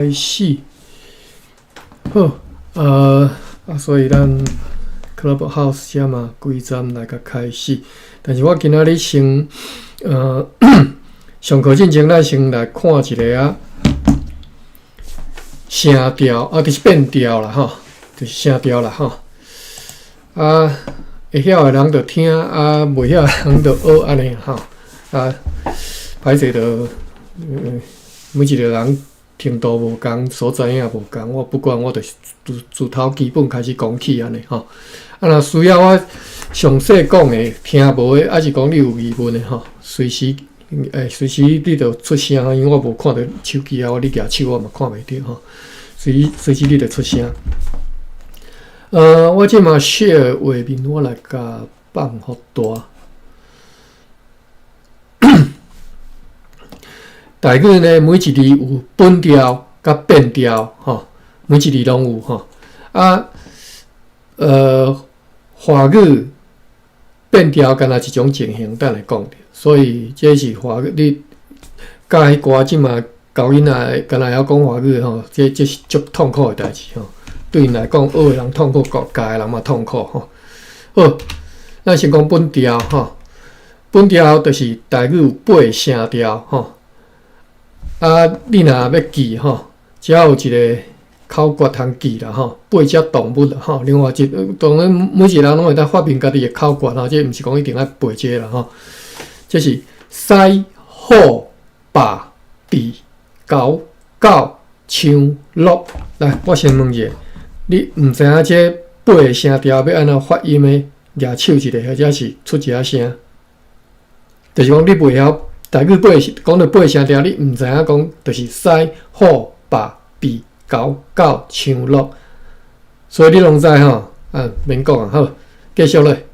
开始，好，所以咱 Clubhouse 遮嘛，规站来甲开始。但是我今仔日先，上课进前，咱先来看一个声调，就是变调啦，吼，就是声调啦，吼。会晓的人就听，袂晓的人就学安尼，吼。歹势就，每一个人。程度无共，所知影也无共，我不管，我就是自头基本开始讲起安尼吼。若需要我详细讲的，听无的，还是讲你有疑问的吼，随时你就出声，因为我无看到手机啊，你举手我嘛看袂到吼。随时你就出声。我即嘛 share 画面，我来甲放互大。台语呢，每一字有本调甲变调，吼，每一字拢有吼。华语变调敢若一种情形，等来讲。所以这是华语，你教迄歌即嘛教囡仔，敢若会晓讲华语吼，这是足痛苦的代志吼。对因来讲，学的人痛苦，教的人嘛痛苦吼。好，咱先讲本调吼，本调就是台语有8声调吼。你若要记吼，只要有一个口诀通记啦吼，8只动物啦吼。另外当然每一个人拢会当发明家己的口诀吼，这毋是讲一定要背这啦吼。这是狮、虎、豹、鹉、狗、狗、象、鹿。来，我先问一下，你毋知影这8个声调要安怎发音的？举手一个，或者是出一下声，就是讲你袂晓。台语讲到8声调，你毋知影讲，就是狮、虎、豹、鹉、狗、狗、象、鹿，所以你拢知吼，免讲啊，好，继续咧。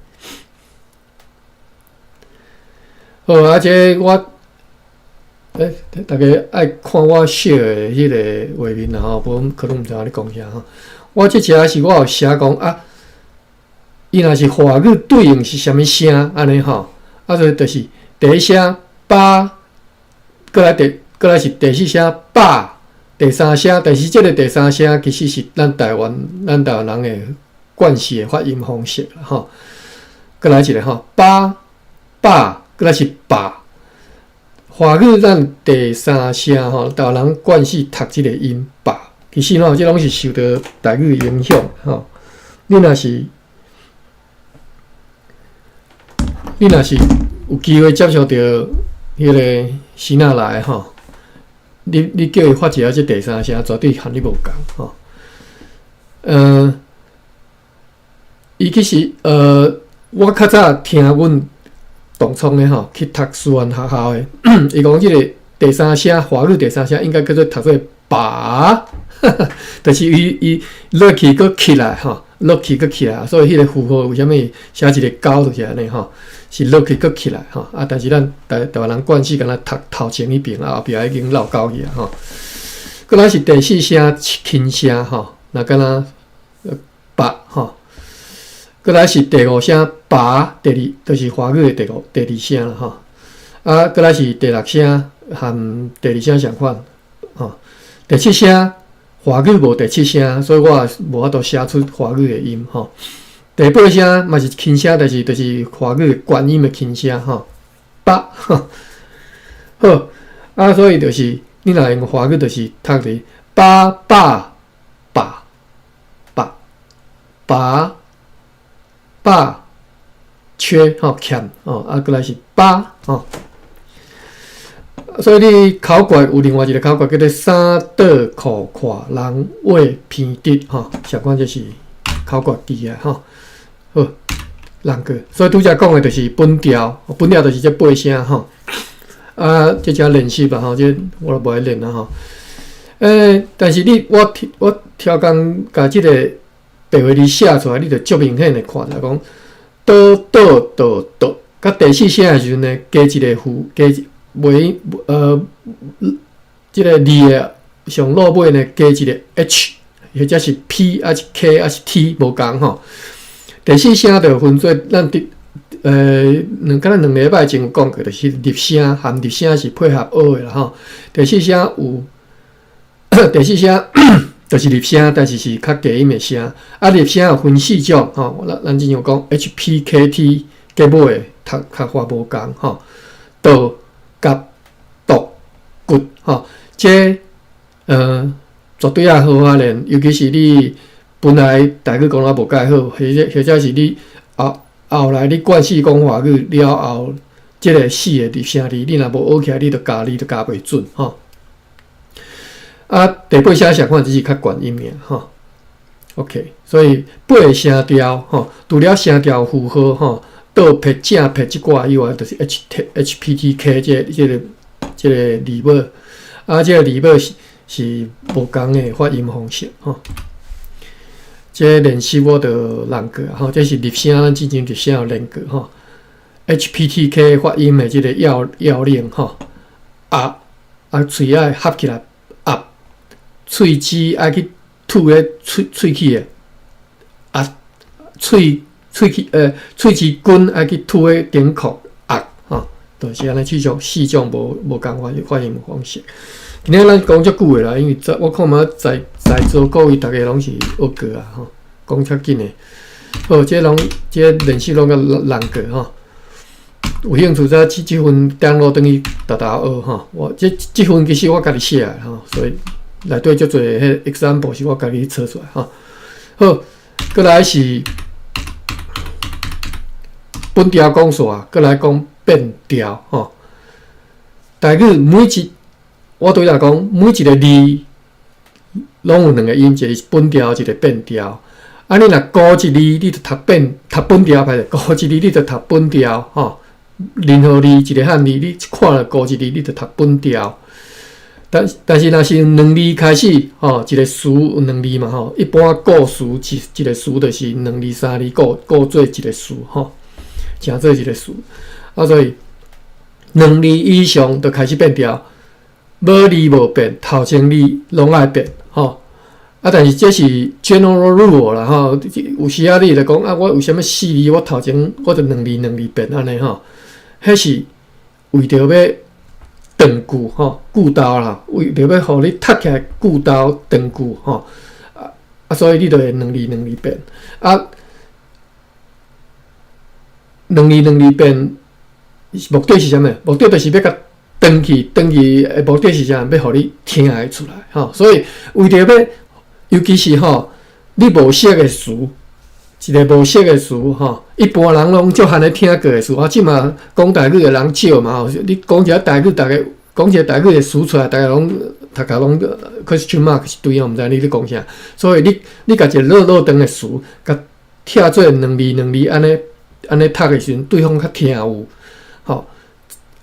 好，这我，大家爱看我写的迄个画面啦吼，无可能毋知影你讲啥吼。我这只是我有写讲伊若是华语对应是啥物声安尼吼，所以就是第一声。八，过来是第4声八，第3声，但是这个第3声其实是咱台湾人的惯习的发音方式啦吼。过来一个吼，八，过来是八。华语咱第3声吼，台湾人惯习读这个音八，其实吼，这拢是受到台语影响吼。你若是有机会接受到。迄个先仔来吼，你叫伊发一下这第3声，绝对和你无共吼。伊其实我较早听阮同窗的吼，去读师范学校的，伊讲即个第3声华语第3声应该叫做读做爸，但是伊落去搁起来吼，落去搁起来，所以迄个符号为虾米写一个狗就是安尼吼。是落去搁起来吼，但是咱台湾人惯势，敢若读头前一边后壁已經落狗去啊吼。搁咱是第4聲輕聲吼，那敢若八吼。搁咱是第5聲八，就是華語的第2聲啦吼。搁咱是第6聲和第2聲相款吼。第7聲華語無第7聲，所以我無法度寫出華語的音吼。第8聲嘛是輕聲，但是就是華語的關音的輕聲吼，八好，所以就是你若用華語就是讀伫八八八八八八缺吼欠吼，過來是八吼，所以你口訣有另外一個口訣叫做三倒褲胯人話偏直吼，相關就是口訣記起來吼。好，人個，所以拄則講的就是本調，本調就是這8聲吼。這只練習吧吼，這我都無愛練啦吼。但是我挑工甲這個白話字寫出來，你就足明顯的看啦，講倒，甲第4聲的時陣呢，加一個符，加尾這個字的上落尾呢，加一個 H， 或者是 P 還是 K 還是 T 無共吼。第4聲就分做咱敢若2禮拜前有講過，就是入聲含入聲是配合學的啦吼。第4聲有第四声就是入声，但是是较低音的声。啊，入声有分4种吼，咱经常讲 HPKT 结尾较发无共吼，倒甲独骨吼，这绝对啊好发练，尤其是你本来台语讲啊无介好，或者是你后来你惯势讲华语了后，即个4个入声字，你若无学起来，你就加袂准吼。啊，第8声相款只是较悬音尔吼。OK， 所以8个声调吼，除了声调符合吼，倒撇正撇即寡以外，就是 HPTK 即个字母，啊，即个字母是无共的发音方式吼。这练习我就练过吼，这是入声，咱之前入声有练过吼。HPTK 发音的即个要领吼，喙爱合起来，喙齿爱去吐咧喙齿的，喙齿根爱去吐咧顶壳吼，就是安尼4种无共发音方式。今仔咱讲遮久诶啦，因为我看嘛在座各位逐个拢是学过啊吼，讲较紧诶。好，这练习拢个练过吼。有兴趣则即份登录等于学吼。我即份其实我家己写诶吼，所以内底足侪迄 example 是我家己测出来吼。好，过来是本调讲煞，过来讲变调吼。台语我对来讲，每一个字拢有2个音，一个是本调，一个变调。啊，你若高一字，你就读本调歹势；高一字，你就读本调吼。任何字一个汉字，你看了高一字，你就读本调。但是若是2字开始吼，一个词有2字嘛吼，一般构词一个词就是2字、3字构做一个词吼，成做一个词。啊，所以2字以上就开始变调。无字无变，头前字拢爱变吼。啊，但是这是 general rule 啦吼。有时啊，你就讲啊，我为什么4字我头前我就2字变安尼吼？迄是为着要长句吼，句刀啦，为着要互你读起来句刀长句吼。所以你就会2字变。啊，2字变，目的是啥物？目的就是要甲长去的目的是啥？要互你听会出来吼。所以为着要，尤其是吼，你无识的词，一个无识的词吼，一般人拢足罕咧听过的词。即嘛讲台语的人少嘛吼，你讲一个台语，大家讲一个台语的词出来，大家拢大家拢 question mark 一堆啊，毋知你咧讲啥。所以你甲一个老长的词，甲拆做2字安尼读的时阵，对方较听有吼。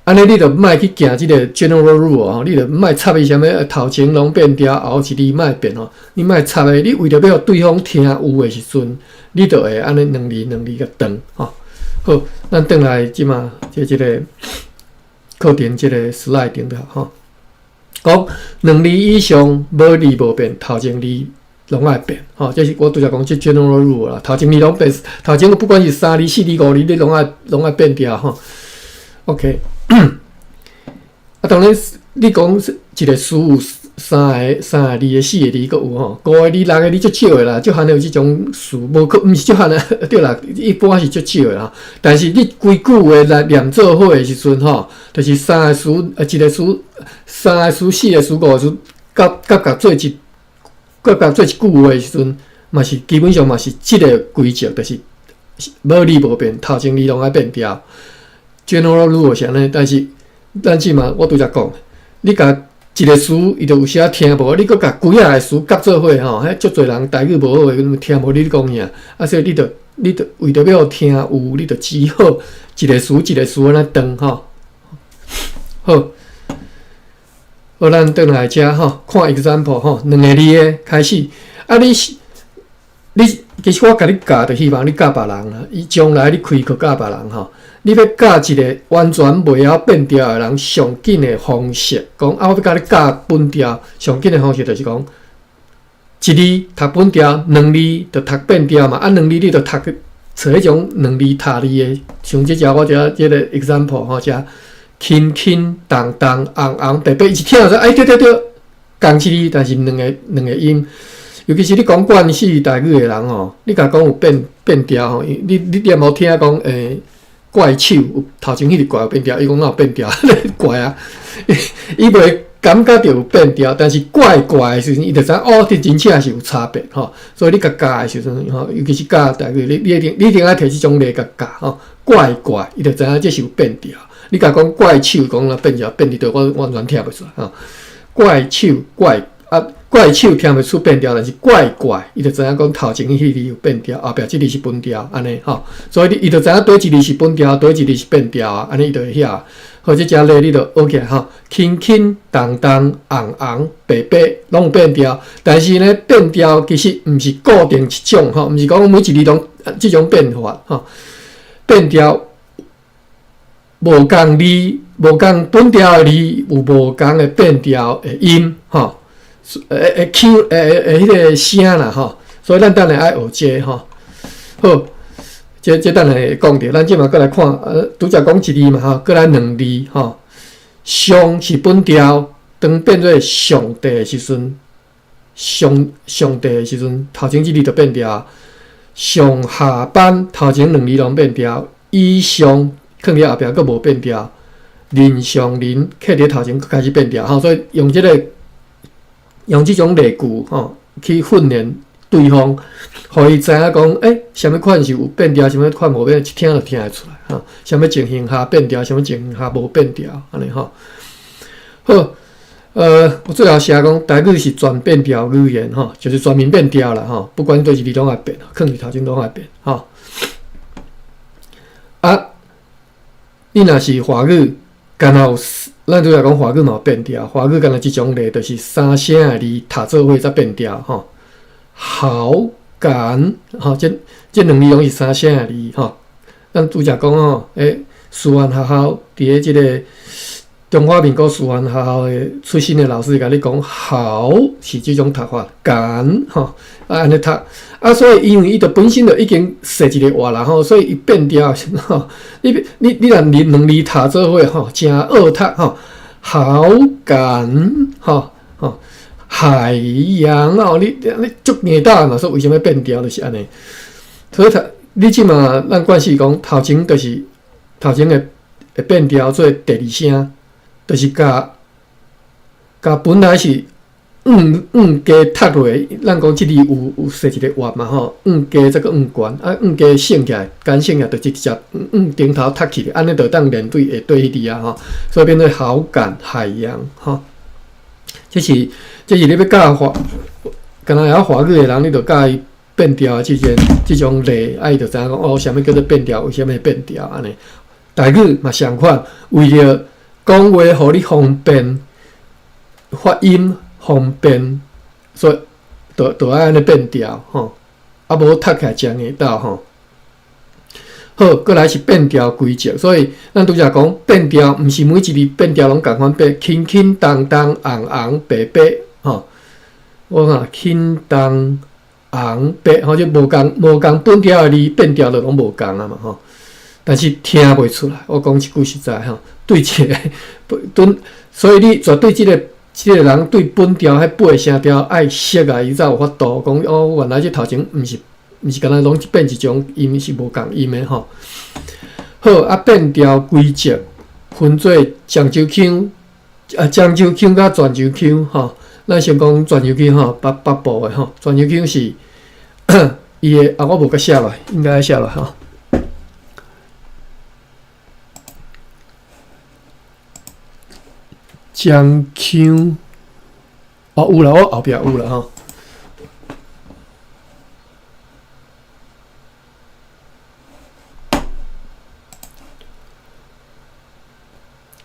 安尼你就莫去行即个 general rule 吼，你就莫插伊啥物头前拢变调，后一字莫变吼。你莫插诶，你为着要互对方听有诶时阵，你就会安尼2字甲长吼。好，咱转来即嘛即个课程即个 slide 顶头吼，讲2字以上无字无变，头前字拢爱变吼。这是我拄则讲即 general rule 啦，头前字拢变，头前不管是3字、4字、5字，你拢爱变调吼。OK。当然，你讲一个词有3个字、4个字，阁有吼，5个字、6个字足少诶啦，足罕有即种词，毋是足罕啊，对啦，一般是足少诶啦。但是你规句话来念做伙诶时阵吼，就是3个词，一个词、3个词、4个词、5个词，甲做一句话诶时阵，嘛是基本上嘛是即个规则，就是无字无变，头前字拢爱变调。general rule 是安尼，但是咱即嘛，我拄则讲，你甲一个词，伊就有时听无，你阁甲几啊个词夹做伙吼，迄足侪人台语无好诶，听无你讲啥，啊，所以你着为着要听有，你着只好一个词安尼长吼。好，好，咱转来遮吼，看 example 吼，2个字诶开始，啊，你其实我甲你教，就希望你教别人啦，伊将来你开课教别人吼。你要教一个完全袂晓变调的人，上紧的方式，讲我要甲你教本调，上紧的方式就是讲，一字读本调，2字就读变调嘛，啊2字你就读找迄种2字读字的，像即只我即个 example 吼，只轻轻、重重、红红、白白，一听就说，哎对，共起哩，但是两个音。尤其是你讲惯系台语的人吼，你甲讲有变调吼，你也无听讲怪手，头前迄个怪有变调，伊讲哪有变调？怪啊！伊袂感觉到有变调，但是怪的时阵，伊就知哦，这真正是有差别吼。所以你甲教的时阵吼，尤其是教台语，你一定爱摕即种例甲教吼，怪，伊就知影这是有变调。你甲讲怪手，讲了变调，变调我完全听袂出来吼。怪手怪手听袂出变调，但是怪，伊就知影讲头前迄字有变调，后壁即字是分调，安尼吼。所以伊就知影对一字是分调，对一字是变调啊，安尼伊就会晓。或者只例你就学起来吼，轻轻、重重、红红、白白，拢有变调。但是呢，变调其实毋是固定一种吼，毋是讲每一字拢即种变法吼。变调无共字，无共本调的字，有无共的变调的音吼。Q 迄个声啦吼，所以咱等下爱学这吼。好，这等下会讲着，咱即嘛过来看，拄则讲一字嘛吼，过来两字吼。上是本调，当变做上帝的时阵，上帝的时阵，头前即字就变调。上下班头前两字拢变调，以上放伫后壁佫无变调，人上人刻伫头前佫开始变调吼，所以用用即种例句吼去训练对方，互伊知影讲，什么款是有变调，什么款无变，一听就听会出来吼。什么情形下变调，什么情形下无变调，安尼吼。好，我最后写讲，台语是全变调语言吼，就是全面变调啦吼，不管对一字拢爱变，放伫头前拢爱变吼。啊，你若是华语，干有。咱拄则讲华语嘛有变调，华语敢若即种例，就是三声的字读做伙才变调吼。好感吼，这两字拢是三声的字吼。咱拄则讲吼，师范学校伫即个中华民国师范学校的出身的老师甲你讲，好是即种读法，感吼安尼读所以因为伊就本身就已经说一个话啦吼，所以伊变调吼。你若两字读做伙吼，真恶读吼，好感吼海洋吼，你足硬打嘛，说为什么变调就是安尼？所以你即嘛咱惯势讲头前就是头前会变调做第二声，就是甲本来是加读落，咱讲即字有说一个话嘛吼，加再个悬，加升起来，减升起来就直接顶头读起来，安尼就当连对下对迄字啊吼，所以变做好感海洋吼。这是你要教敢若会华语的人，你就教伊变调的即种例，伊就知影讲啥物叫做变调，为虾米变调安尼。台语嘛相款，为了讲话互你方便发音。方便，所以就爱安尼变调吼，无读起来真硬到吼。好，过来是变调规则，所以咱拄则讲变调，毋是每一字变调拢共款变，轻轻重重、红红白白吼。我看轻重红白，吼就无共本调的字变调就拢无共啊嘛吼。但是听袂出来，我讲一句实在吼，对这个所以你绝对即个人对本调迄八个声调爱熟啊，伊才有法度讲原来这头前毋是敢若拢变一种音是无共音的吼。好变调规则分做漳州腔、漳州腔甲泉州腔吼。咱先讲泉州腔吼，北部的吼，泉州腔是伊的我无甲写落，应该写落吼。漳腔有啦，我后壁有啦吼。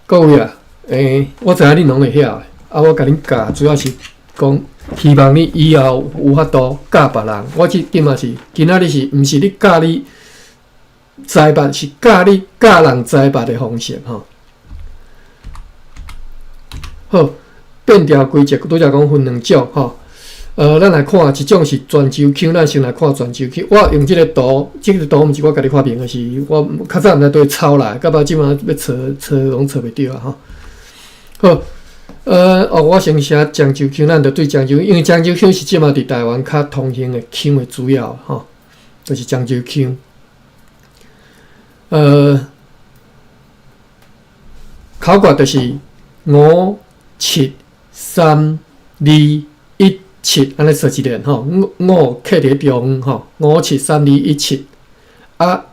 各位啊，我知影你拢会晓，我甲恁教，主要是讲，希望你以后有法度教别人。我今嘛是，今仔日是，毋是你教你财帛，是教你教人财帛的方式吼。好，变调规则拄则讲分两种吼。咱来看一种是泉州腔，咱先来看泉州腔。我用即个图，毋是我家己发明的，是我较早毋知对抄来，到即马要找拢找袂着啊吼。好，我先写漳州腔，咱就对漳州，因为漳州腔是即马伫台湾较通行的腔的主要吼，就是漳州腔。考决就是57321安尼说一连吼，5刻伫中吼，57321啊，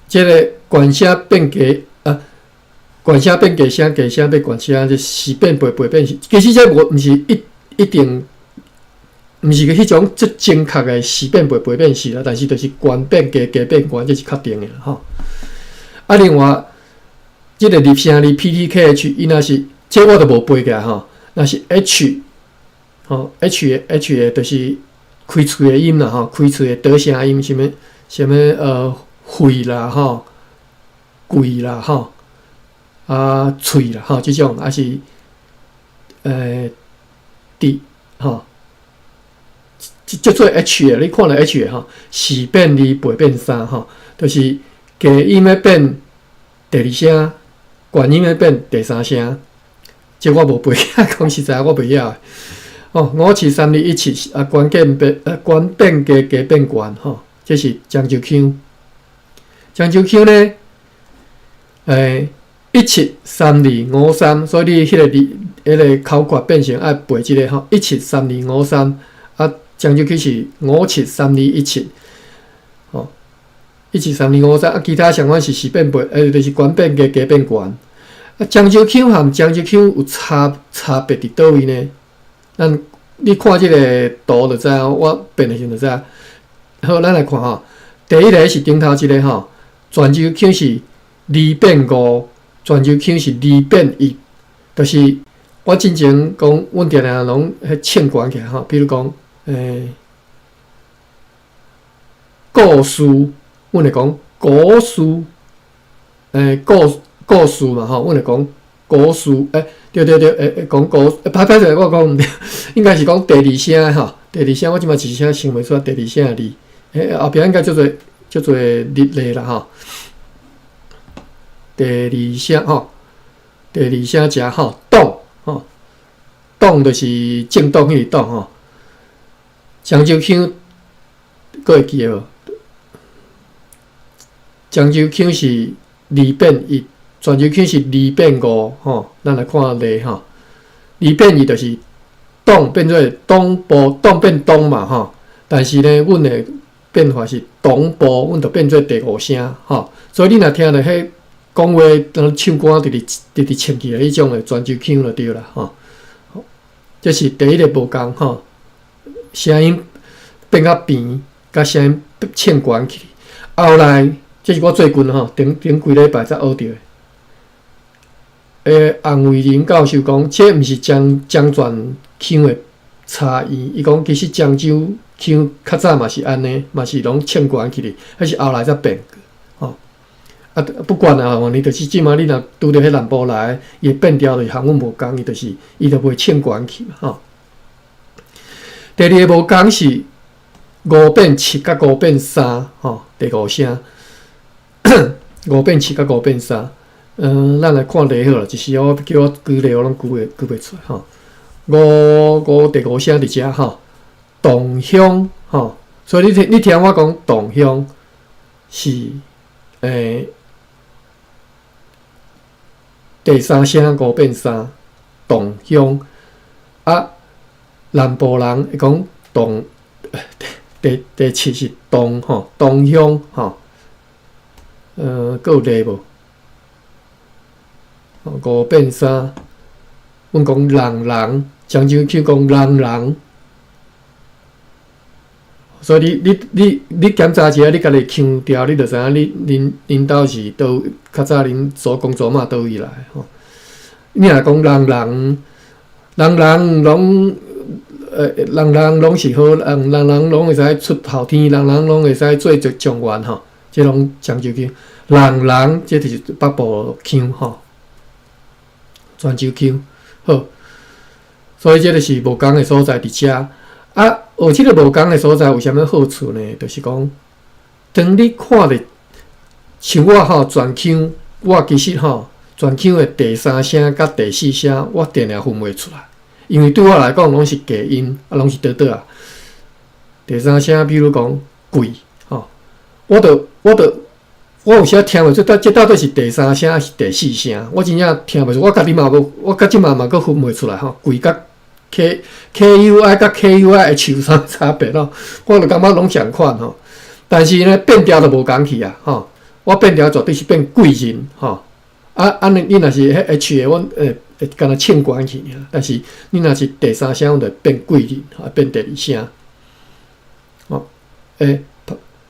即个悬声变低悬声变低声，低声变悬声，即时变倍倍变。其实这无毋是一定，毋是迄种最正确的时变倍倍变是啦，但是就是悬变低，低变悬，这是确定的吼。啊，另外，即个入声哩 PTKH， 伊若是，这我都无背起来吼。若是 H， 吼 H 的，就是开喙的音啦吼，开喙的倒声音，什么肺啦吼，贵啦吼。喙啦吼，即种还是D 吼，叫做 H 的，你看了 H 的吼，时变2倍变3吼，就是低音要变第二声，悬音要变第三声。这我无背，讲实在我袂晓。57321啊，悬变低，低变悬吼，这是漳州腔。漳州腔呢173253，所以你迄个口诀变成爱背即个吼，173253啊，漳州腔是57321吼，173253啊，其他相关是时变倍，就是悬变低，低变悬。啊，漳州腔和漳州腔有差别伫倒位呢？你看即个图就知影，我变的时阵就知影。好，咱来看吼，第一个是顶头即个吼，泉州腔是2变5。泉州腔是2变1，就是我之前讲，阮定定拢唱悬起来吼，比如讲，故事，阮会讲故事，故事嘛吼，阮会讲故事，对，讲故，歹势，我讲毋对，应该是讲第二声吼，第二声我即马一声想袂出来第二声的字，后壁应该叫做日例啦吼。第二声吼，第二声加吼动吼，动就是震动迄个动吼。漳州腔各会记无？漳州腔是2变1，泉州腔是2变5吼。咱来看例吼，2变1就是动变做东部，动变东嘛吼。但是呢，阮的变化是东部，阮就变做第5声吼。所以你若听着迄讲话当唱歌直唱起来，迄种的泉州腔就对啦吼。这是第一个无共吼，声音变较平，甲声音唱悬去。后来，这是我最近吼，顶几礼拜才学到的。洪伟林教授讲，这毋是漳泉腔的差异。伊讲其实漳州腔较早嘛是安尼，嘛是拢唱悬起哩，迄是后来才变。啊，不管啦，你就是即马你若拄着迄南部来，伊变调就是和阮无共，伊就是伊就袂唱悬去嘛吼。第二个无共是5变7甲5变3吼，第5声5变7甲5变3。咱来看例好了，就是我叫我举例，我拢举袂出来吼。第5声伫遮吼，动乡吼，所以你听我讲动乡是第3声5变3，动乡啊，南部人会讲动，第7是动吼，动乡吼，佫有例无？5变3，阮讲人，漳州腔讲人，所以你检查一下，你家己腔调，你就知影恁兜是倒较早恁祖公祖妈倒位来吼。你若讲人拢是好，人拢会使出好天，人拢会使做状元吼，即拢漳州腔。人即就是北部腔吼，泉州腔好，所以即个是无共的所在伫遮。啊，学即个无共的所在有啥物好处呢？就是讲，当你看咧，像我吼泉腔，我其实吼全腔的第三声甲第四声，我定定分袂出来，因为对我来讲拢是假音，拢是倒倒啊。第三声，比如讲贵，吼，我有时听袂出，这到底是第三声还是第四声？我真正听袂出，我家己嘛无，我到即嘛佫分袂出来吼。贵甲 KUI 甲 KUI 有啥差别咯？我就感觉拢相款吼。但是呢，变调就无共去啊，吼。我变调绝对是变贵人，吼。你若是迄 H 的，阮敢若唱悬去尔。但是你若是第三声，阮就变贵人，变第二声。哦，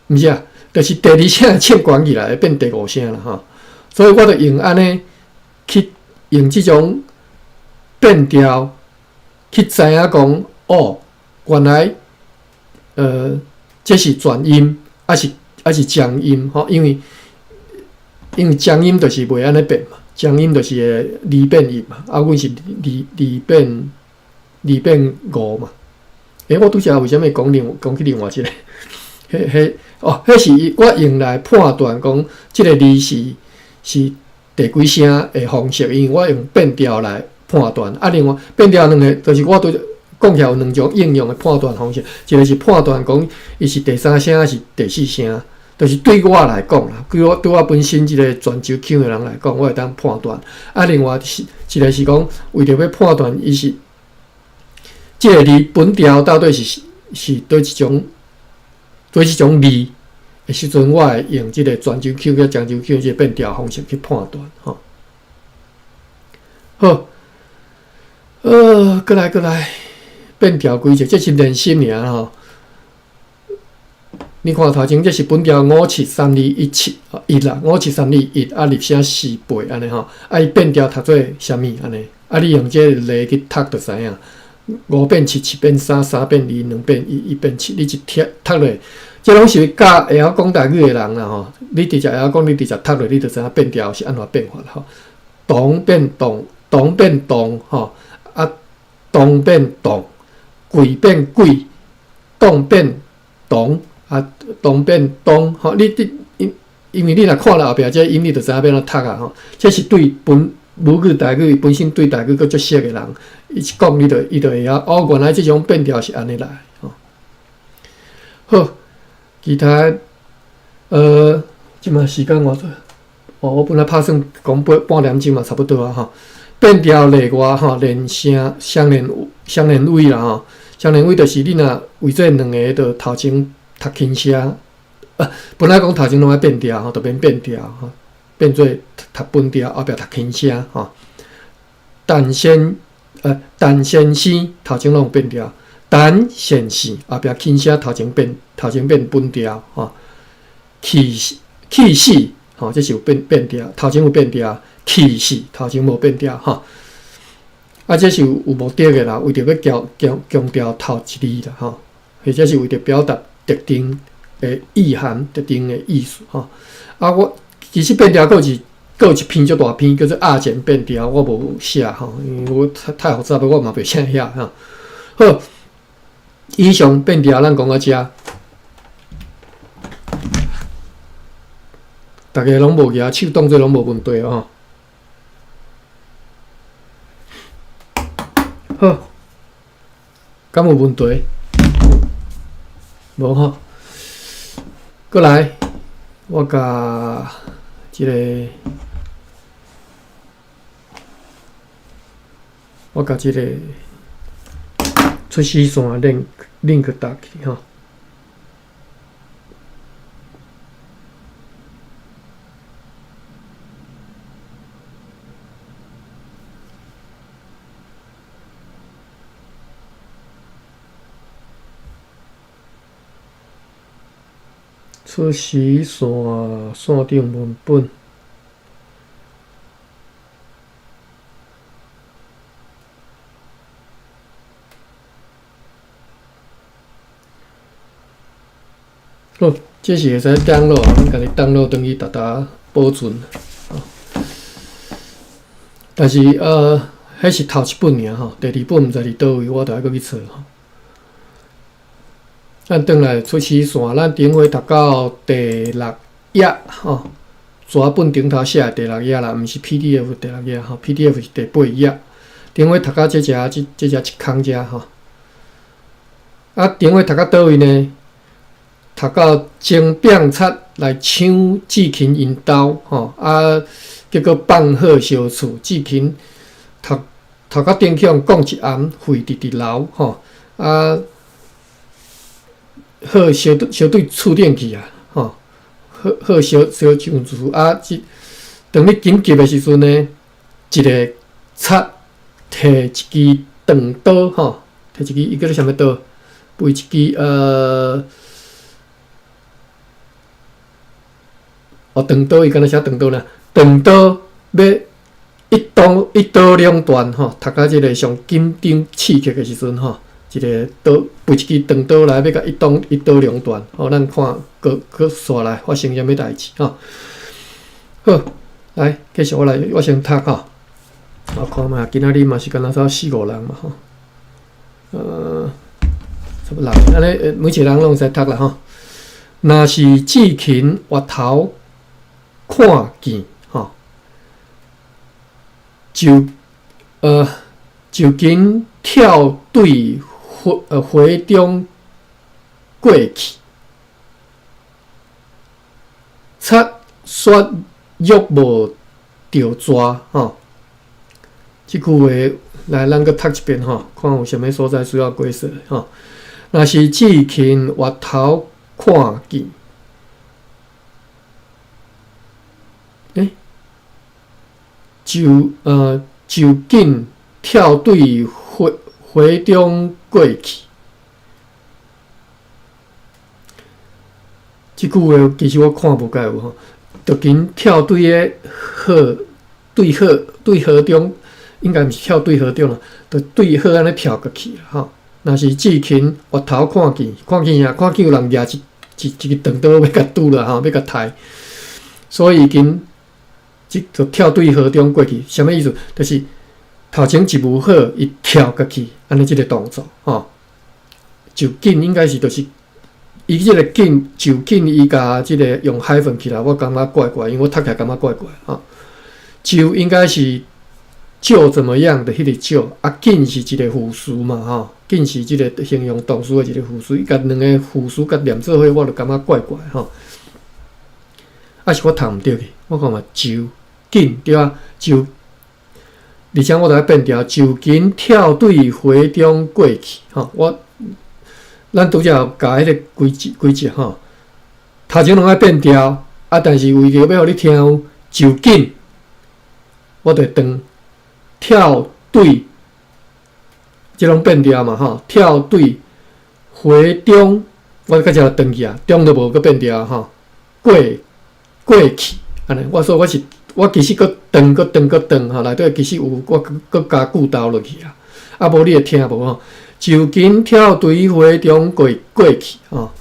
毋是啊，就是第二声唱悬起来，会变第五声啦，吼。所以我就用安尼去用即种变调去知影讲，哦，原来这是转音，还是降音，吼，因为降音就是袂安尼变嘛，降音就是会离变音嘛，阮是离变五嘛。我拄则为虾米讲去另外一个？迄是我用来判断讲，即个字是第几声的方式，因为我用变调来判断。另外变调两个，就是我对讲起来有两种应用的判断方式，一个是判断讲伊是第三声还是第四声。就是对我来讲啦，对我本身一个泉州腔的人来讲，我会当判断。另外一个是讲，为着要判断伊是即个字本调到底是对一种字的时阵，我会用即个泉州腔甲漳州腔即个变调方式去判断。吼，好，过来，变调几只，这是练习尔吼。你看头前，这是本调5732171啦，57321入声4/8安尼吼，伊变调读做啥物安尼？你用这个例去读就知影，5变7， 7变3， 3变2， 2变1， 1变7，你一读落，这拢是教会晓讲台语的人啦吼。你直接会晓讲，你直接读落，你就知影变调是安怎变法吼。动变动，动变动吼，动变动，贵变贵，动变动。动变动，吼，因为你若看了后壁这音，你就知影要怎读啊，吼。这是对母语台语本身对台语佫足熟的人，伊一讲，伊就会晓。哦，原来这种变调是安尼来，吼。好，其他即马时间偌济？我本来打算讲半点钟嘛，差不多啊，吼。变调例外，吼，连声相连位啦，吼，相连位就是你若为做两个，就头前。读轻声，本来讲头前拢爱变调吼，就变调吼，变做读本调，后壁读轻声吼。单线声头前拢变调，单线线后壁轻声头前变本调吼。气势吼，这是有变调，头前有变调，气势头前无变调吼。这是有目的的啦，为着要强调头一字啦吼，或者是为着表达。特定的意涵，特定的意思吼。我其实变调佫有一篇足大篇，叫做亚简变调，我无写吼，因为我太复杂了，我嘛袂写遐吼。好，以上变调咱讲到遮，大家拢无举手，当作拢无问题吼。好，敢有问题？无吼，过来，我甲即个出丝线link 搭去吼。出丝线顶文本，好，这是会使download，阮家己download转去保存。但是迄是头一本尔吼，第二本毋知伫倒位，我着爱搁去找吼。咱转来出丝线，咱顶回读到第6页吼，纸本顶头写第6页啦，毋是 PDF 第6页吼 ，PDF 是第8页。顶回读到这只一空只吼，啊，顶回读到倒位呢？读到钟变贼来抢志勤因兜吼，啊，结果放火烧厝，志勤读到顶向讲一暗，废伫牢吼，啊，火烧对厝顶去啊，吼，火烧上厝啊，当你紧急的时阵呢，一个贼摕一支长刀吼，摕一支伊叫做啥物刀？为一支长刀伊敢若写长刀啦，长刀要一刀两断吼，读到即个上紧张刺激的时阵吼，一个刀为一支长刀来要甲一刀两断，吼，咱看搁续来发生啥物代志吼。好，来继续我先读吼。我看嘛，今仔日嘛是敢若4、5人嘛吼，差不多6个，安尼每一个人拢会使读啦吼。若是志勤越头看见吼，就紧跳对回中过去，贼说欲无着抓吼。即句话来，咱搁读一遍吼，看有啥物所在需要解释吼。若是志勤越头看见，就紧跳对回中过去。即句话其实我看无介有吼，就紧跳对个对河中。应该毋是跳对河中啦，就对河安尼跳过去啦吼。若是志勤越头看见啥？看见有人举一个长刀要甲拄啦吼，要甲刣，所以就跳对河中过去。啥物意思？就是头前一幕好，伊跳过去，安尼即个动作吼。就紧应该是就是伊即个紧就紧，伊甲即个用海粉起来，我感觉怪怪，因为我读起来感觉怪怪吼。就应该是。就怎么样的迄个就啊，紧是一个复数嘛吼，紧是即个形容动词的一个复数，伊甲两个复数甲连做伙，我就感觉怪怪吼。啊是我读毋对去，我看嘛就紧对啊，就而且我著爱变调，就紧跳对回中过去吼。咱拄则教迄个规则吼，头前拢爱变调啊，但是为着要互你听有就紧，我著当。跳对，即种变调嘛吼，跳对回中，我较只转去啊，中都无个变调吼，过去安尼，我说我其实搁转吼，内底其实有我搁加句倒落去啊，啊无你会听无吼，就紧跳对回中过去吼，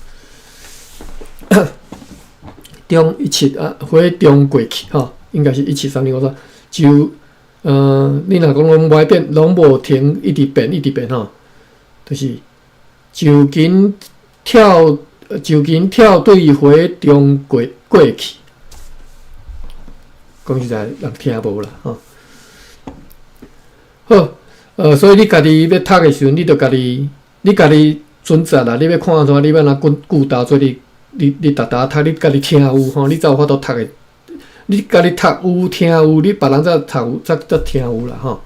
中17啊，回中过去吼，应该是1730我说就。你若讲拢无变，拢无停，一直变吼，就是就紧跳对回中过去，讲实在人听无啦吼。好，所以你家己要读的时阵，你家己准则啦，你要看出你要哪句倒做你逐读，你家己听有吼，你才有法度读的。你家己读有听有，你别人才读才听有啦吼。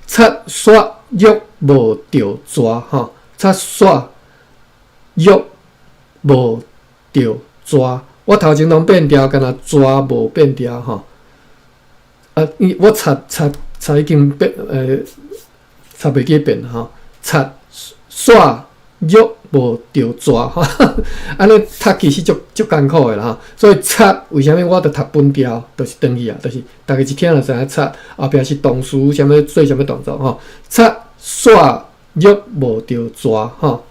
贼说欲无着抓吼，贼说欲无着抓。我头前拢变调，敢若抓无变调吼。我贼已经变贼袂记变吼。贼说欲无着抓吼，安尼读其实足艰苦的啦吼。所以贼为虾米我着读本调，就是转去啊，就是大家一听就知影贼后壁是动词，啥物做啥物动作吼。贼说欲无着抓吼。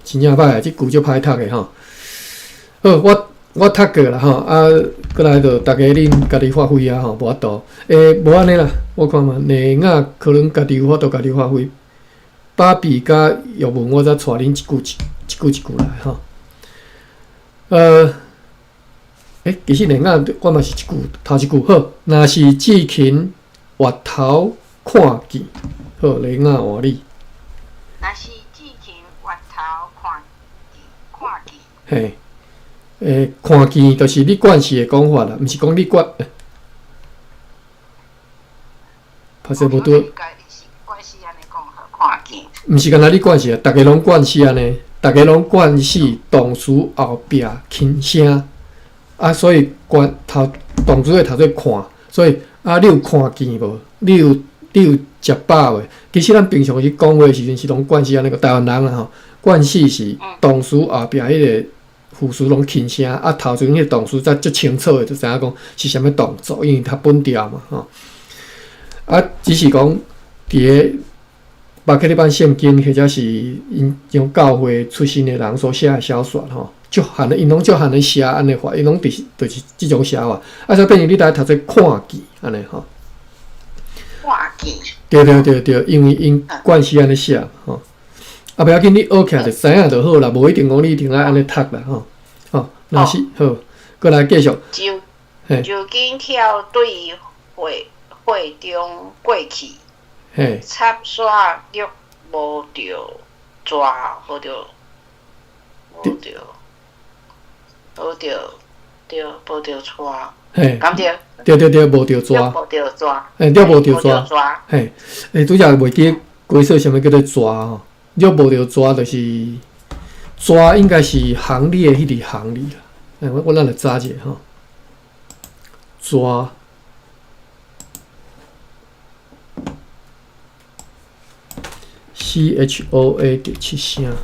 真正歹，即句足歹读的吼。好，我读过啦吼，过来就大家恁家己发挥啊吼，无法度。无安尼啦，我看嘛，内亚可能家己有法度家己发挥。芭比甲玉文，我再带恁一句来吼。其实连啊，我嘛是一句头一句好，若是志勤越头看见，好连啊换你。若是志勤越头看见。嘿，看见就是你惯势的讲法啦，毋是讲你惯。拍摄无对。惯势安尼讲好，看见。毋是干那你惯势啊，逐个拢惯势安尼，逐个拢惯势动词后壁轻声。所以动词的头做看，所以你有看见无？你有食饱未？其实咱平常去讲话的时阵是拢惯势安尼个台湾人啦吼，惯势是动词后壁迄个副词拢轻声，头前迄个动词才足清楚的，就知影讲是啥物动作，因为它本调嘛吼。只是讲伫个马克利版圣经或者是因用教会出身的人所写的小说吼。就含了，因拢就含了写安尼法，因拢就是即种写法，所以变成你来读做看见安尼吼。看见。对，因为因惯势安尼写吼，不要紧，你学起来就知影就好啦，无一定讲你一定爱安尼读啦吼。若是好，过来继续。就紧跳对会中过去，插线略无着抓，无着。无着抓，敢对？对，无着抓，无着抓，了无着抓，拄则袂记解说啥物叫做抓吼，了无着抓就是抓，应该是行列迄个行里啦。我咱来查者吼，抓，CHOA 第七声，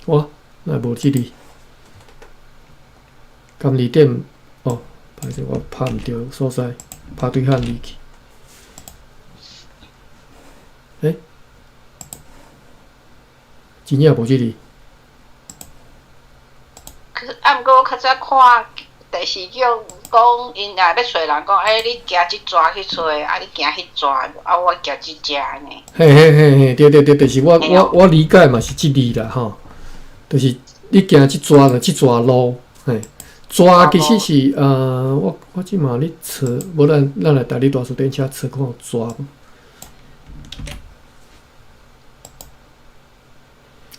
哇！那无即哩，甘字点哦，歹势我拍毋着所在，拍对汉字去。真正无即哩。毋过我较早看第四种讲，因也要找人讲，你行即抓去找，你行迄抓，我行即只呢。嘿，对，就是我理解嘛是即字啦吼。就是你行即抓就即抓路，抓其实是我即马咧找，无咱来带你大数电车找看有抓无？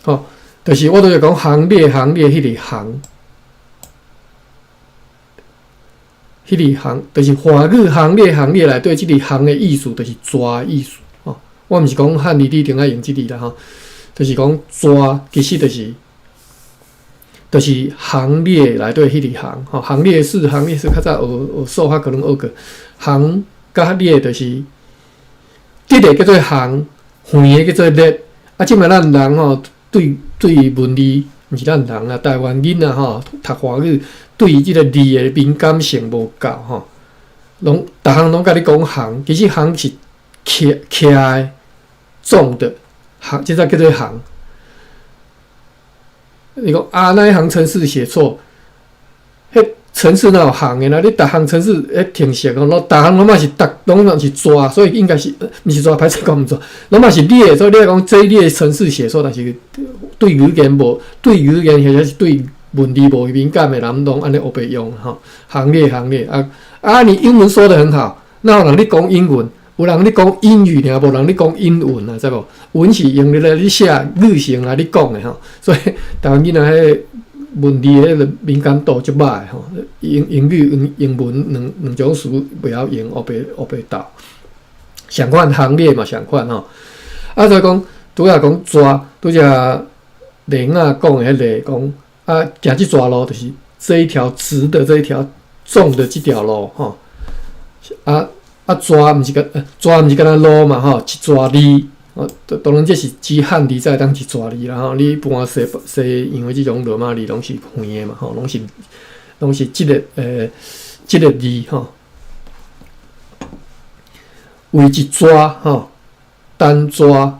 吼，就是我都是讲行列迄个行，迄个行，就是华语行列内底即个行的意思，就是抓意思。我毋是讲汉字你一定爱用即字啦吼，就是讲抓其实就是行列内底迄个行，行列式较早学数学可能学过，行甲列就是直的叫做行，横的叫做列。即摆咱人吼对文字，毋是咱人啦，台湾囡仔吼读华语，对即个字的敏感性无够吼，逐项拢甲你讲行，其实行是徛的重的行，即才叫做行。你讲那一行程式写错，迄程式哪有行的啦？你逐项程式停写讲，逐项拢嘛是拢嘛是抓，所以应该是毋是抓，歹势讲毋抓，拢嘛是列，所以你讲这一列程式写错，但是对语言或者是对文字无敏感的人，拢安尼学袂用吼。行列你英文说得很好，那有人你讲英文？有人咧讲英语尔，无人咧讲英文啊，知无？文是用咧你写语性来你讲的吼，所以台湾囡仔迄文字迄个敏感度足歹吼，英语、英文两种词袂晓用，学袂到。相款行列嘛，相款吼。所以讲拄仔讲抓，拄则连啊讲的迄个讲行即抓路就是这一条直的这一条纵的这条路吼抓毋是干那路嘛吼，一抓字，当然这是指汉字才当一抓字啦吼。你一般西洋的即种罗马字拢是横的嘛吼，拢是即个字吼。为一抓吼，单抓、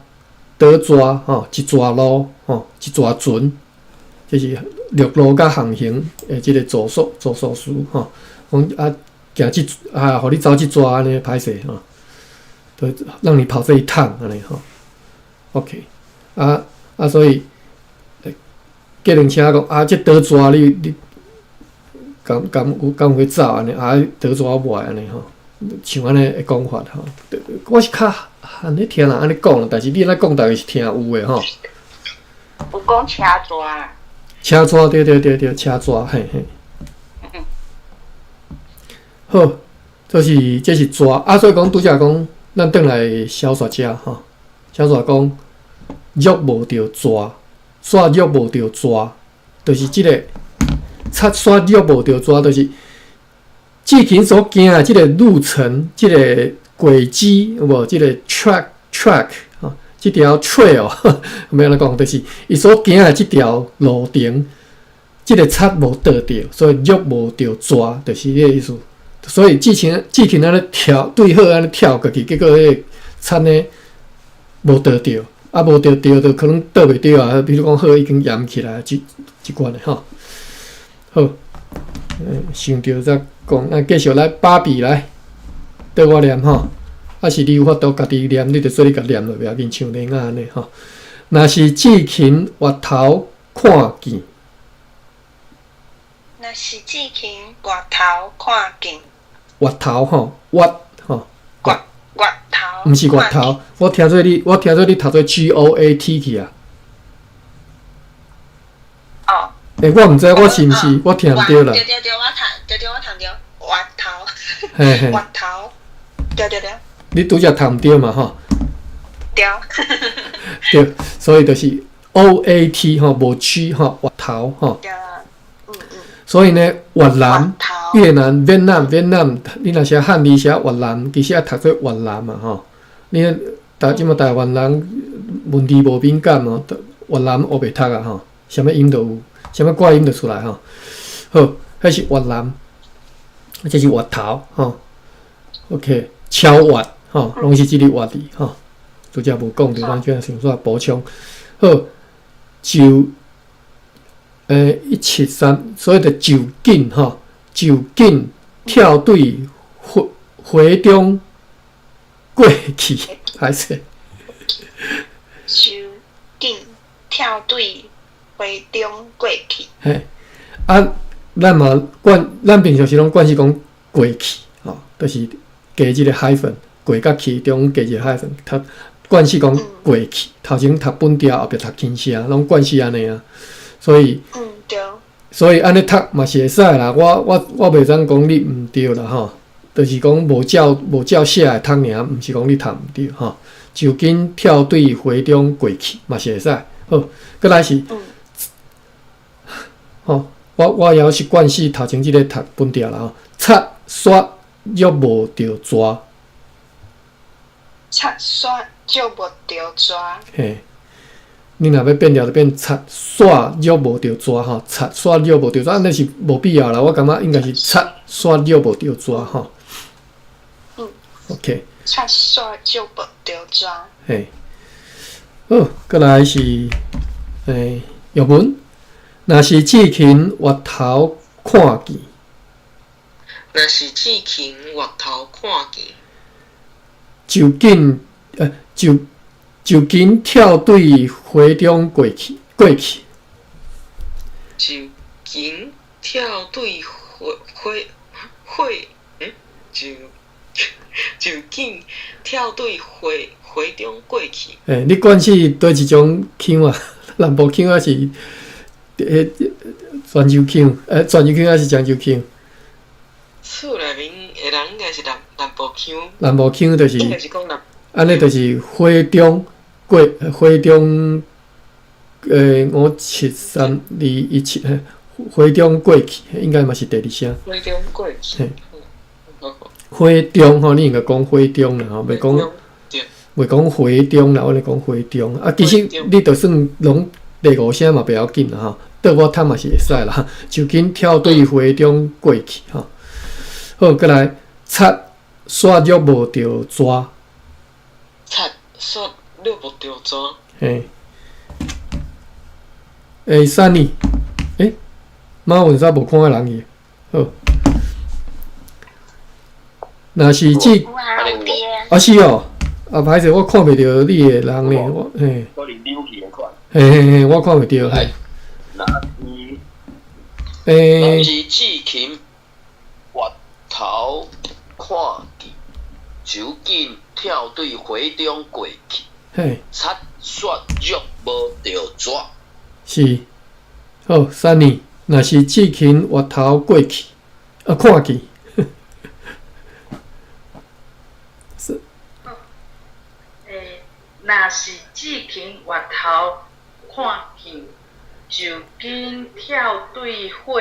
倒抓吼，一抓路吼，一抓船，这是陆路甲航行诶，即个助数词吼。行互你走即抓安尼歹势吼，就让你跑这一趟安尼吼。OK， 所以计程车讲即倒抓你敢会走安尼，得抓袂安尼吼，像安尼的讲法吼。我是较安尼听人安尼讲，但是你安尼讲，大概是听有诶吼。有讲车抓。车抓对，车抓嘿嘿。好，这是抓啊，所以讲拄则讲，咱转来小说家吼，小说讲约无着抓，煞约无着抓，就是即个擦煞约无着抓，就是志勤所行的即个路程，即个轨迹有无？即个 track 吼，即条 trail 要安怎讲？就是伊所行的即条路程，即个擦无得着，所以约无着抓，就是迄个意思。所以志勤安尼跳对好安尼跳过去，结果迄个擦呢无得着，啊无得着就可能倒袂着啊。比如讲好已经淹起来，即款的吼。好，想着再讲，咱继续来芭比来，对我念吼。啊是你有法度家己念，你就做你家念落，袂要紧像恁仔安尼吼。若是志勤越头看见，若是志勤越头看见。越头吼，越吼，越头，毋是越头。我听做你读做 GOAT 去啊。哦。我毋知我是毋是我听毋对啦。对，我读着，越头。嘿嘿。越头，对。你拄则读毋对嘛吼？对。对，所以就是 OAT 吼，无 G 吼，越头吼。对。所以呢，越南、越南、越南，你若写汉字写越南，其实也读做越南嘛吼。你即马台湾人文字无敏感嘛，越南学袂读啊吼，啥物音都有，啥物怪音就出来吼。好，迄是越南，这是越头吼。OK， 超越吼，拢是即个越字吼。拄则无讲着，咱即下想煞补充。好，就。173，所谓的就近吼，就近跳对回中过去，还是就近跳对回中过去。嘿，啊，咱平常时拢惯是讲过去吼，就是加即个海粉，过甲去中加一个海粉，他惯是讲过去，头前读本调，后壁读轻声，拢惯是安尼啊。所以，对。所以安尼读嘛是会使啦。我袂当讲你毋对啦吼，就是讲无照写来读尔，毋是讲你读毋对吼。就紧跳对回中过去嘛是会使。好，过来是，吼，我也是惯势头前即个读本调啦吼。擦刷约无着抓。擦刷约无着抓。嘿。你若要变调就变擦刷约无着抓吼，擦刷约无着抓，安尼是无必要啦。我感觉应该是擦刷约无着抓吼。OK。擦刷约无着抓。嘿。好，过来是译文。若是志勤越头看见。若是志勤越头看见。就紧跳对回中过去。就紧跳对就紧跳对回中过去。你管是倒一种腔啊？南部腔还是泉州腔？泉州腔还是漳州腔？厝内面的人应该是南部腔。南部腔就是。应该是讲南。安尼就是回中。57321回中过去，应该嘛是第二声。回中过去。回中吼，你应该讲回中啦吼，袂讲回中啦，我咧讲回中。啊，其实你就算拢第五声嘛袂要紧啦吼，倒我读嘛是会使啦，就紧跳对回中过去吼。好，过来擦刷约无着抓。擦刷。约无着抓。嘿，三呢？马文山无看到人去。好，若是啊是哦，啊歹势，我看袂到你的人呢，我嘿。我离溜去的款。嘿，我看袂到。嘿。若是志勤越头看见，就紧跳对花中过去。嘿，擦刷肉无着抓。是。好，3年，若是志勤越头过去，看见。是。若是志勤越头看见，就紧跳对花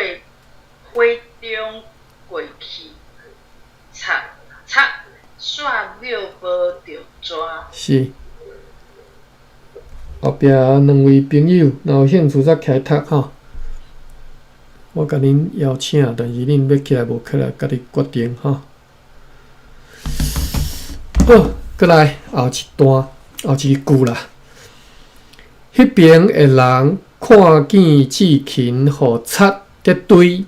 中过去，擦刷了无着抓。是。后壁2位朋友，若有兴趣则起来读吼。我甲恁邀请，但是恁要起来无起来，家己决定吼。好，过来后一段，后一句啦。迄边的人看见志勤互贼在追，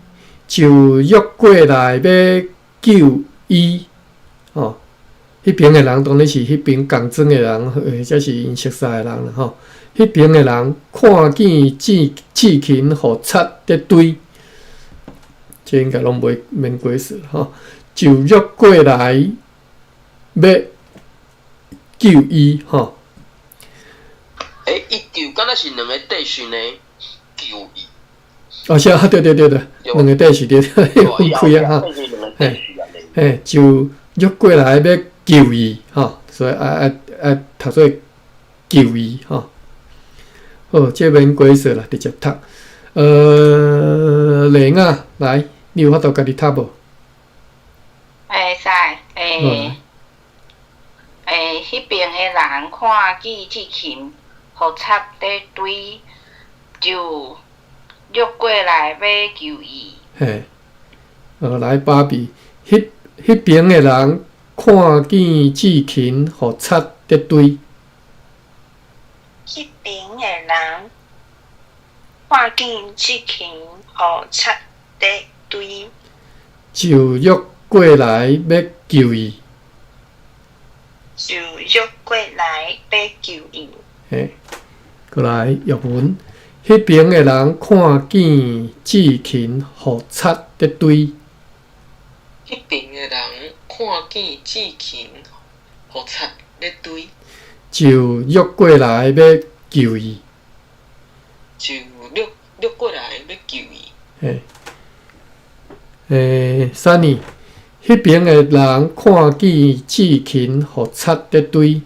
就约过来要救伊。吼，迄边的人当然是迄边共庄的人，或者是因熟悉的人啦吼。迄边的人看见志勤互贼在追，这应该拢袂免解释吼，就约过来要救伊吼。伊救敢若是2个弟兄呢救伊。哦，是啊，对，2个弟兄对，分开啊哈。嘿，就约过来要救伊吼，所以读做救伊吼。好，这免解释啦，直接读。玲啊，来，你有法度家己读无？会使，迄边的人看见志勤互贼在追，就约过来要救伊。嘿，来芭比，迄边的人看见志勤互贼在追。迄边的人看见志勤互贼在追，就约过来要救伊。就约过来要救伊。嘿，过来译文，迄边的人看见志勤互贼在追。迄边的人看见志勤互贼在追，就约过来要救伊。就约过来要救伊。嘿，Sunny，迄边的人看见志勤互贼在追。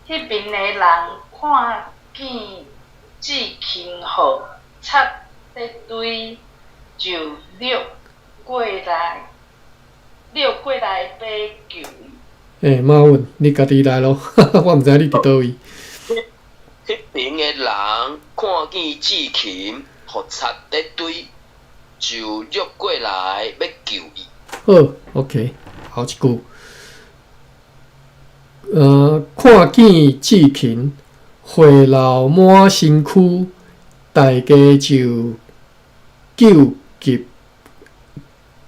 迄边的人看见志勤互贼在追，就溜过来要救伊。马文，你家己来咯，我毋知你伫倒位。迄边的人看见志勤互贼在追，就约过来要救伊。好 ，OK， 后一句。看见志勤血流满身躯，大家就救急，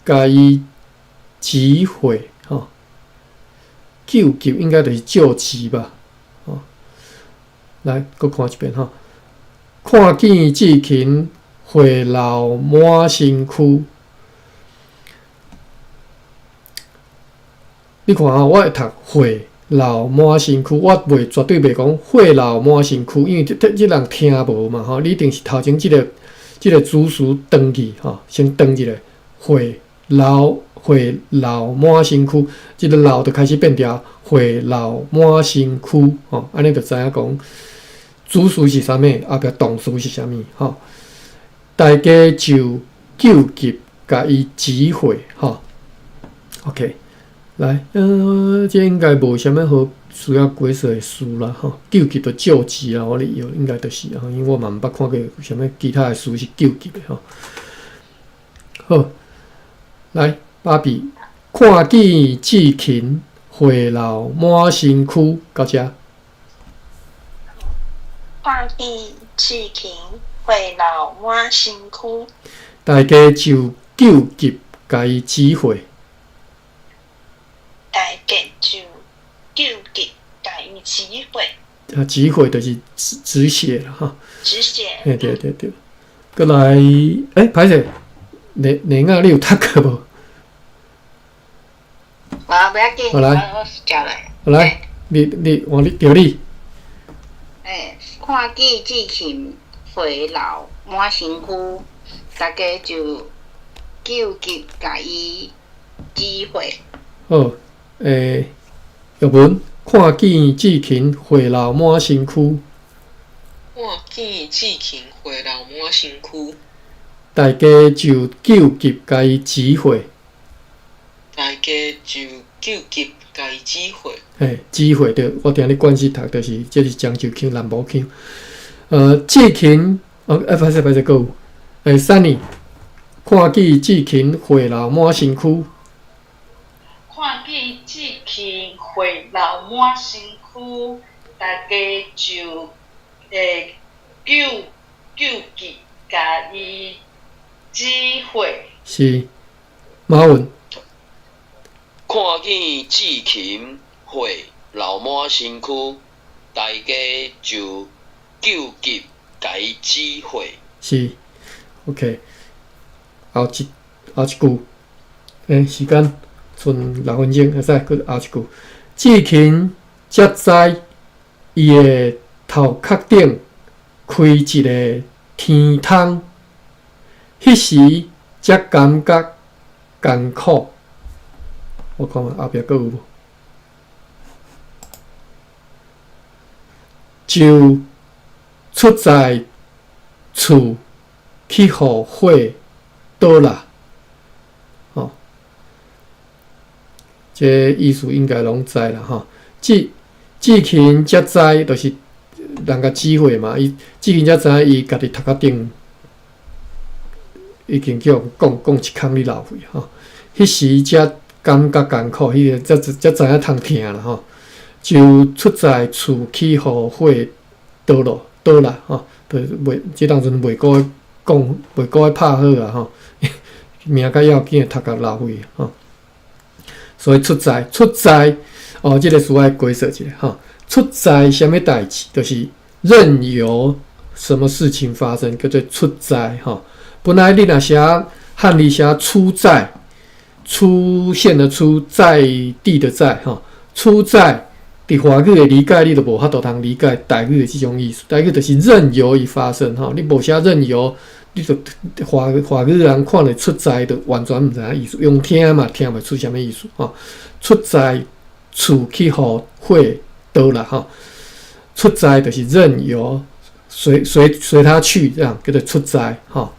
甲伊止血吼。救急应该就是救急吧，吼。来，搁看一遍吼。看见志勤血流满身躯，你看吼，我会读血流满身躯，我绝对袂讲血流满身躯，因为即人听无嘛吼，你一定是头前即个主词断去吼，先断一个血流满身躯，即个流就开始变调血流满身躯吼，安尼就知影讲主词是啥物，后壁动词是啥物吼。大家就救急，甲伊止血吼。OK。来，这应该无啥物好需要解释的词啦，吼，救急就救急啊，我理由应该就是啊，因为我嘛毋捌看过啥物其他的词是救急的吼。好，来，芭比，看见志勤血流满身躯，到遮。看见志勤血流满身躯，大家就救急，甲伊止血。大家就救急，甲伊止血。击毁就是止血了哈。止血。对对对对。过来，歹势，你你有读过无？不要紧，我交来。来，你换你调你。看见志勤回老满身躯，大家就救急甲伊指挥。好，译文看见志勤回老满身躯。看见志勤回老满身躯，大家就救急甲伊指挥。大家就救急甲伊指挥。指挥着，我定咧关系读，就是这是漳州腔、南部腔。志勤，歹势，佫有Sunny，看见志勤回老满身躯。看见志勤回老满身躯，大家就救急甲伊指挥。是马文。看见志勤回老满身躯，大家就救急甲伊指挥。是 ，OK。后一句，时间剩6分钟，会使佫后一句。志勤才知伊的头壳顶开一个天窗，迄时才感觉艰苦。我看后壁佫有无？就出在厝去互火倒啦。这意思应该拢知啦吼。志勤才知，就是人甲指挥嘛。志勤才知伊家己头壳顶已经叫讲一空哩流血吼。迄时才感觉艰苦，迄个才知影通疼啦吼。就出在厝去互火倒啦吼。即当阵袂过讲，袂过拍好啊吼。命较要紧，头壳流血吼。所以出在这个词爱解释一下哈。出在什么代志？就是任由什么事情发生，叫做出在哈。本来你若写汉字写出在，出现的出，在地的在哈。出在伫华语的理解，你就无法度通理解台语的这种意思。台语就是任由伊发生哈，你无写任由。你就华语人看了出在，就完全毋知影意思，用听嘛听袂出啥物意思吼。出在厝去互火倒啦吼，出在就是任由随他去，这样叫做出在吼。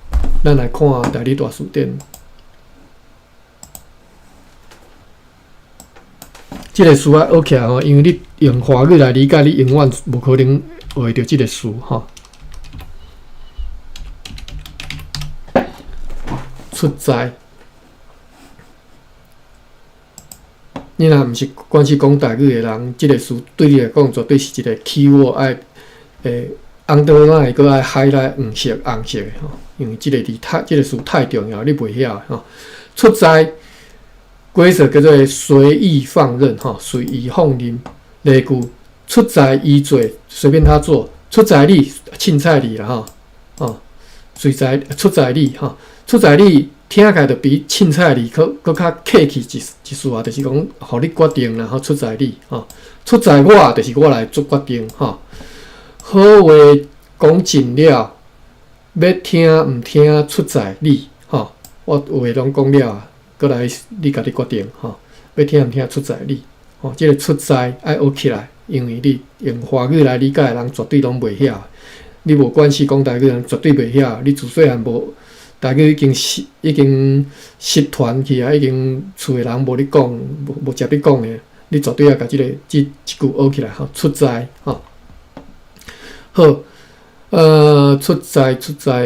咱来看台语大词典，这个词啊学起来吼，因为你用华语来理解，你永远无可能会着这个词吼。出在，你若毋是关系讲台语的人，即个词对你来讲绝对是一个 keyword， 爱underline 搁爱 highlight 红色的吼，因为即个词太重要，你袂晓吼。出在规则叫做随意放任吼，随意放任。例句：出在伊做，随便他做；出在你，凊彩你啦吼，出在你吼。出在你听起来就比凊彩你搁较客气一丝啊，就是讲，互你决定啦，吼，出在你吼，出在我就是我来做决定吼。好话讲尽了，要听毋听出在你吼。我话拢讲了，搁来你家己决定吼。要听毋听出在你吼，即个出在爱学起来，因为你用华语来理解的人绝对拢袂晓，你无关系讲台语人绝对袂晓，你自细汉无。台语已经失传去啊！已经厝诶人无你讲，无接你讲诶，你绝对要甲即句学起来吼，出在吼。好，出在，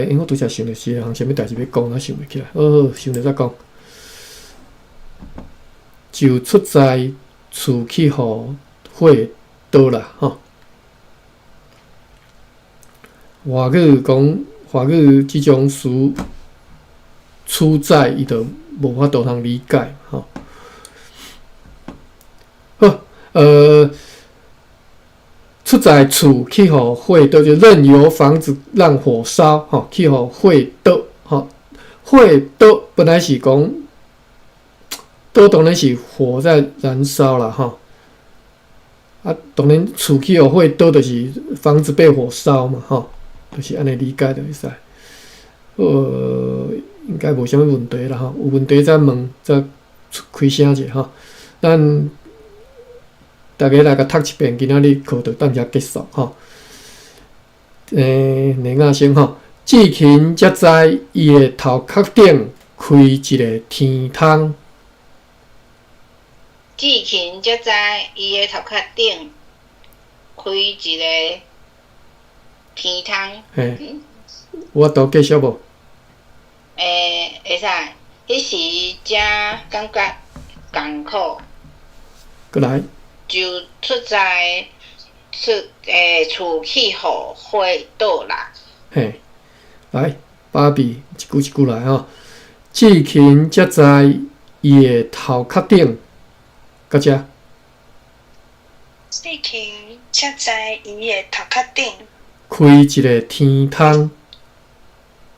因为我拄则想着是项啥物代志要讲，我想袂起来。好，想着再讲。就出在厝去互火倒啦吼。华语即种词。出在伊就无法度通理解吼。好，出在厝去互火倒，就任由房子让火烧，吼，去互火倒，吼，火倒本来是讲倒当然是火在燃烧啦，吼。啊，当然厝去互火倒就是房子被火烧嘛，吼，就是安尼理解就会使。应该无啥物问题啦，吼，有问题再问，再开声者，吼，咱。大家来甲读一遍，今仔日课就等遮结束吼。林亚生吼，志勤则在伊个头壳顶开一个天窗。志勤则在伊个头壳顶开一个天窗。嘿，我都继续无？会使。迄时则感觉艰苦。过来。就厝去互火倒啦。嘿，来，芭比一句来吼。志勤则在伊个头壳顶，到遮。志勤则在伊个头壳顶开一个天窗。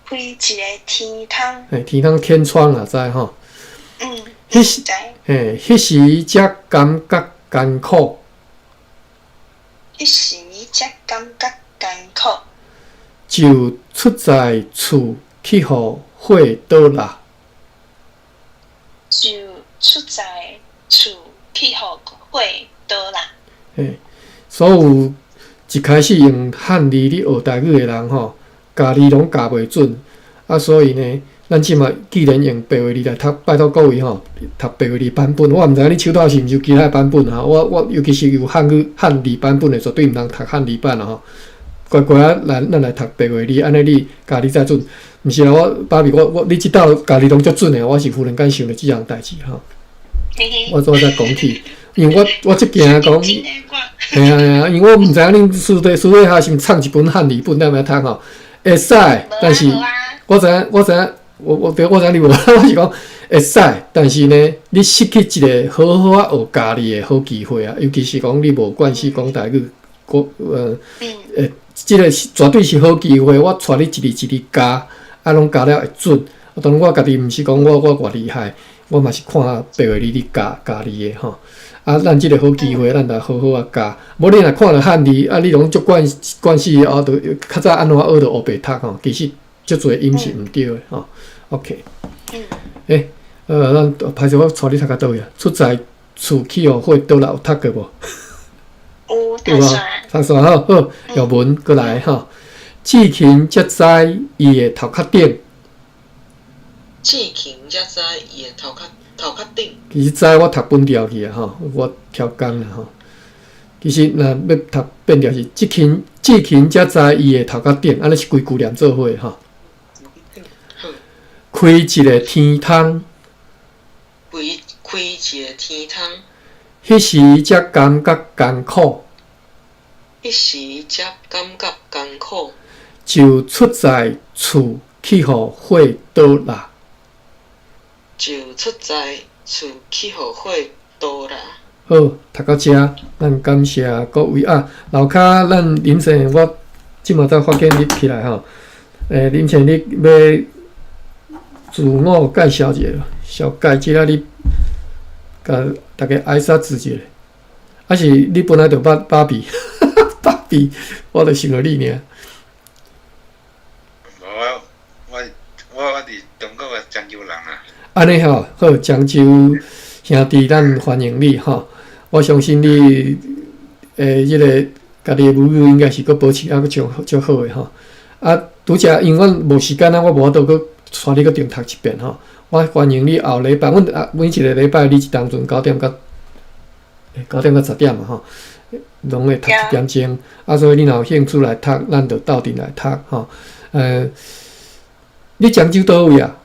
开一个天窗。嘿，天窗天窗啦，知吼。迄时，迄时则感觉。艰苦，一时则感觉艰苦，就出在厝去互火倒啦。就出在厝去互火倒啦。嘿，所有一开始用汉字咧学台语的人吼，家己拢教袂准，啊，所以呢。咱即马既然用白话字来读，拜托各位吼，读白话字版本。我毋知影你手头是毋是有其他版本哈？我尤其是有汉字版本的，绝对毋通读汉字版啦吼。乖乖啊，咱来读白话字，安尼你家己再准。毋是啦，我芭比，你即道家己拢足准的，我是忽然间想到即样代志吼。我再讲起，因为我即件讲，嘿啊，因为我毋知影恁私底下是毋创一本汉字本，咱来读吼，会使，但是我知影。我知你无，我是讲会使，但是呢，你失去一个好好啊学家己的好机会啊，尤其是讲你无惯势讲台语，即个绝对是好机会。我带你一字一字教，啊，拢教了会准。当然我家己毋是讲我偌厉害，我嘛是看白话字你教你的吼。啊，咱即个好机会，咱来好好啊教。无你若看了汉字，啊，你拢足惯势哦，就较早安怎学就学白读吼，其实足侪音是毋对的吼。OK， 咱歹势我带你读到倒去啊？出在厝去互火倒啦，有读过无？有读煞。读煞好，药文过来吼。志勤则在伊个头壳顶。志勤则在伊个头壳顶。其实早我读本调去啊吼，我调工啦吼。其实若要读变调是志勤则在伊个头壳顶，安尼是规句念做伙吼。开一个天窗，开一个天窗。迄时则感觉艰苦，迄时则感觉艰苦，就出在厝去互火倒啦。就出在厝去互火倒啦。好，读到遮，咱感谢各位啊！楼骹咱林生，我即马才发现你起来吼。林生，你要自我介绍一下，小介即仔你甲大家挨啥子一下？还是你本来就芭比，芭比，我就想到你尔。我伫中国个漳州人啊。安尼吼，好，漳州兄弟，咱欢迎你吼。我相信你，迄个家己母语应该是阁保持还阁足好诶吼。啊，拄则因为阮无时间啊，我无法度阁带你阁重读一遍吼。我欢迎你后礼拜，阮每一个礼拜你一当阵9点到10点嘛吼，拢会读一点钟。啊，所以你若有兴趣来读，咱就斗阵来读吼。你漳州倒位啊？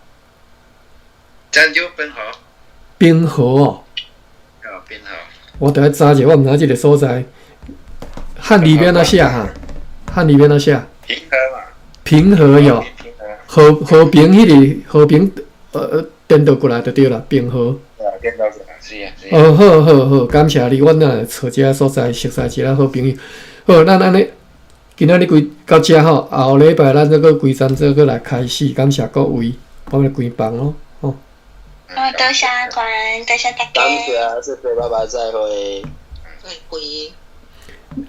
漳州滨河。滨河哦。滨河。我得查者，我毋知即个所在。汉里边那写哈？汉里边那写？平和嘛。平和哟。和平迄个和平颠倒过来就对啦，平和。颠倒过来。是啊，是啊。哦，好好好，感谢你，阮若找这所在熟悉一个好朋友。好，咱安尼今仔日归到遮吼，后礼拜咱再个规站再个来开始，感谢各位，我们规房咯，吼。多谢关，多谢大家。感谢，谢谢，拜拜，再会。再会。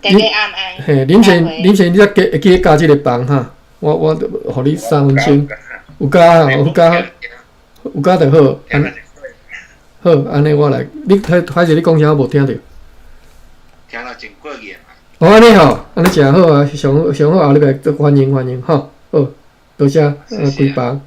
大家晚安。嘿，林先，你再记得加即个房哈，我互你3分钟，有加吼，有加就好。好，安尼我来，你开始你讲啥我无听着？听了真过瘾啊！哦，安尼吼，安尼诚好啊，上好后礼拜欢迎吼，好，多谢规房。